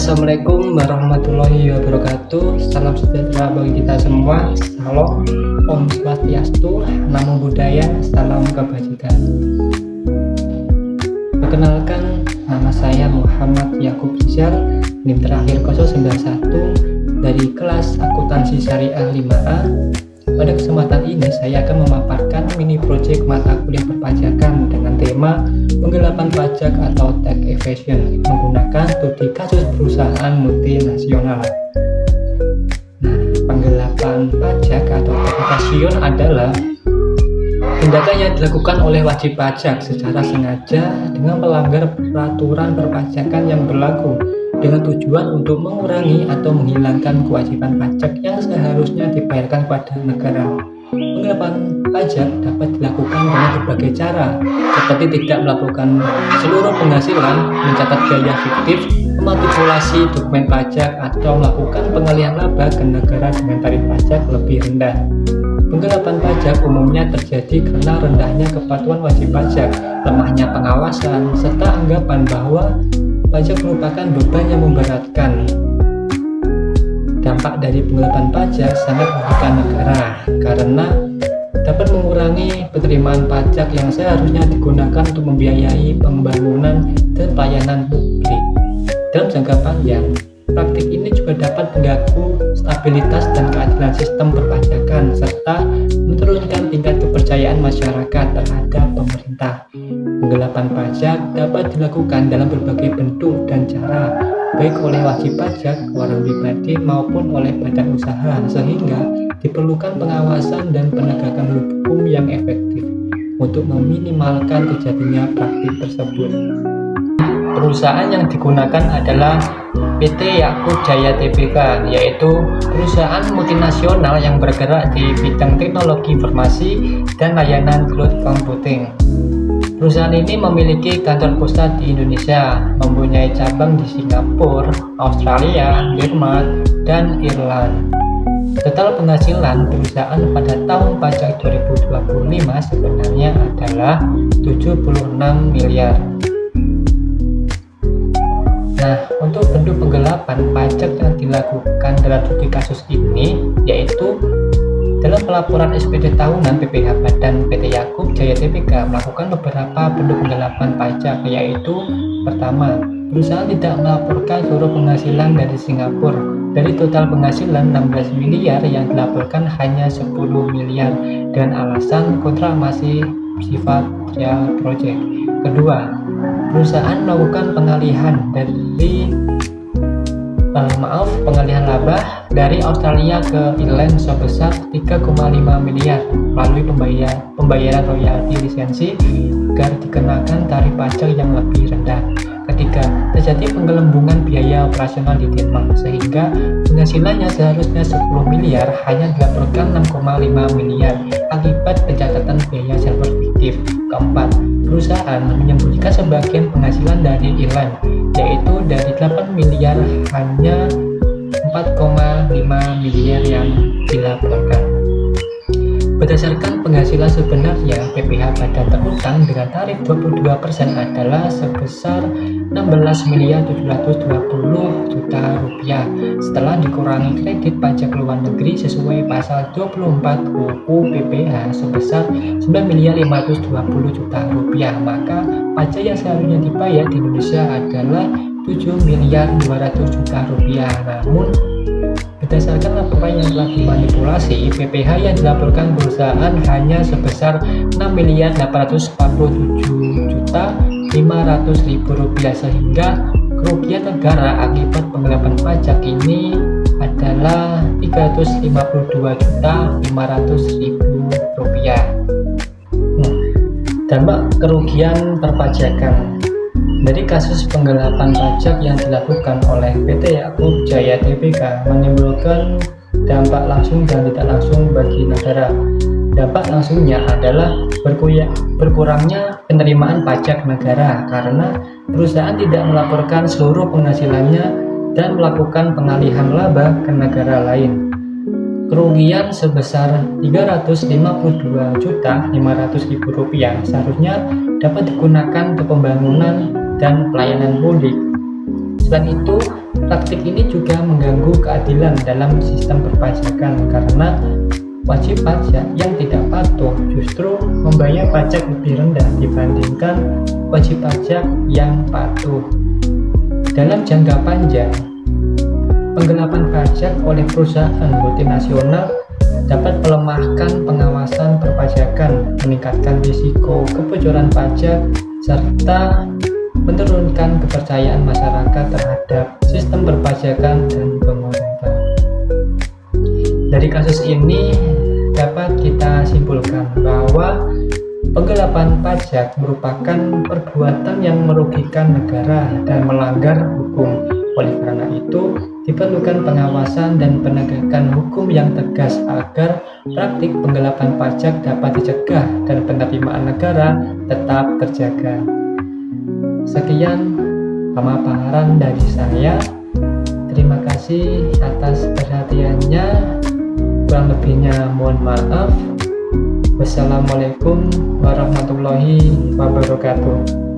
Assalamualaikum warahmatullahi wabarakatuh. Salam sejahtera bagi kita semua. Salam, Om Swastiastu, Namo Buddhaya, salam kebajikan. Perkenalkan, nama saya Muhammad Yakub Rizal, NIM terakhir 091 dari kelas Akuntansi Syariah 5A. Pada kesempatan ini saya akan memaparkan mini project mata kuliah perpajakan dengan tema penggelapan pajak atau tax evasion menggunakan studi kasus perusahaan multinasional. Nah, penggelapan pajak atau tax evasion adalah tindakan yang dilakukan oleh wajib pajak secara sengaja dengan melanggar peraturan perpajakan yang berlaku dengan tujuan untuk mengurangi atau menghilangkan kewajiban pajak yang seharusnya dibayarkan kepada negara. Penggelapan pajak dapat dilakukan dengan berbagai cara, seperti tidak melaporkan seluruh penghasilan, mencatat biaya fiktif, memanipulasi dokumen pajak, atau melakukan pengalihan laba ke negara dengan tarif pajak lebih rendah. Penggelapan pajak umumnya terjadi karena rendahnya kepatuhan wajib pajak, lemahnya pengawasan, serta anggapan bahwa pajak merupakan beban yang memberatkan. Dampak dari penggelapan pajak sangat merugikan negara karena dapat mengurangi penerimaan pajak yang seharusnya digunakan untuk membiayai pembangunan dan pelayanan publik. Dalam jangka panjang, praktik ini juga dapat mengganggu stabilitas dan keadilan sistem perpajakan serta menurunkan tingkat kepercayaan masyarakat terhadap pemerintah. Penggelapan pajak dapat dilakukan dalam berbagai bentuk dan cara, baik oleh wajib pajak, orang pribadi maupun oleh badan usaha, sehingga diperlukan pengawasan dan penegakan hukum yang efektif untuk meminimalkan terjadinya praktik tersebut. Perusahaan yang digunakan adalah PT Yakub Jaya Tbk, yaitu perusahaan multinasional yang bergerak di bidang teknologi informasi dan layanan cloud computing. Perusahaan ini memiliki kantor pusat di Indonesia, mempunyai cabang di Singapura, Australia, Jerman, dan Irland. Total penghasilan perusahaan pada tahun pajak 2025 sebenarnya adalah 76 miliar. Nah, untuk bentuk penggelapan pajak yang dilakukan dalam studi kasus ini yaitu dalam pelaporan SPD tahunan PPh Badan PT Yakub Jaya Tbk melakukan beberapa bentuk penggelapan pajak, yaitu pertama, perusahaan tidak melaporkan seluruh penghasilan dari Singapura. Dari total penghasilan 16 miliar yang dilaporkan hanya 10 miliar dengan alasan kontrak masih bersifat trial project. Kedua, perusahaan melakukan pengalihan pengalihan laba dari Australia ke Irland sebesar 3,5 miliar melalui pembayaran royalti lisensi agar dikenakan tarif pajak yang lebih rendah. Ketiga, terjadi penggelembungan biaya operasional di Denmark sehingga penghasilannya seharusnya 10 miliar hanya dilaporkan 6,5 miliar akibat pencatatan biaya server fiktif. Keempat, perusahaan menyembunyikan sebagian penghasilan dari Irland, yaitu dari 8 miliar hanya 4,5 miliar yang dilaporkan. Berdasarkan penghasilan sebenarnya, PPh Badan terutang dengan tarif 22% adalah sebesar 16.720 juta rupiah setelah dikurangi kredit pajak luar negeri sesuai pasal 24 UU PPh sebesar 9.520 juta rupiah, maka pajak yang seharusnya dibayar di Indonesia adalah 7.200 juta rupiah. Namun berdasarkan laporan yang telah dimanipulasi, PPh yang dilaporkan perusahaan hanya sebesar 6.847.500.000 rupiah sehingga kerugian negara akibat penggelapan pajak ini adalah 352.500.000 rupiah. Dampak kerugian perpajakan dari kasus penggelapan pajak yang dilakukan oleh PT Yakub Jaya Tbk menimbulkan dampak langsung dan tidak langsung bagi negara. Dampak langsungnya adalah berkurangnya penerimaan pajak negara karena perusahaan tidak melaporkan seluruh penghasilannya dan melakukan pengalihan laba ke negara lain. Kerugian sebesar 352.500.000 rupiah seharusnya dapat digunakan untuk pembangunan dan pelayanan publik Selain itu, praktik ini juga mengganggu keadilan dalam sistem perpajakan karena wajib pajak yang tidak patuh justru membayar pajak lebih rendah dibandingkan wajib pajak yang patuh. Dalam jangka panjang, penggelapan pajak oleh perusahaan multinasional dapat melemahkan pengawasan perpajakan, meningkatkan risiko kebocoran pajak, serta menurunkan kepercayaan masyarakat terhadap sistem perpajakan dan pemerintah. Dari kasus ini dapat kita simpulkan bahwa penggelapan pajak merupakan perbuatan yang merugikan negara dan melanggar hukum. Oleh karena itu, diperlukan pengawasan dan penegakan hukum yang tegas agar praktik penggelapan pajak dapat dicegah dan penerimaan negara tetap terjaga. Sekian pemaparan dari saya. Terima kasih atas perhatiannya. Kurang lebihnya mohon maaf. Wassalamualaikum warahmatullahi wabarakatuh.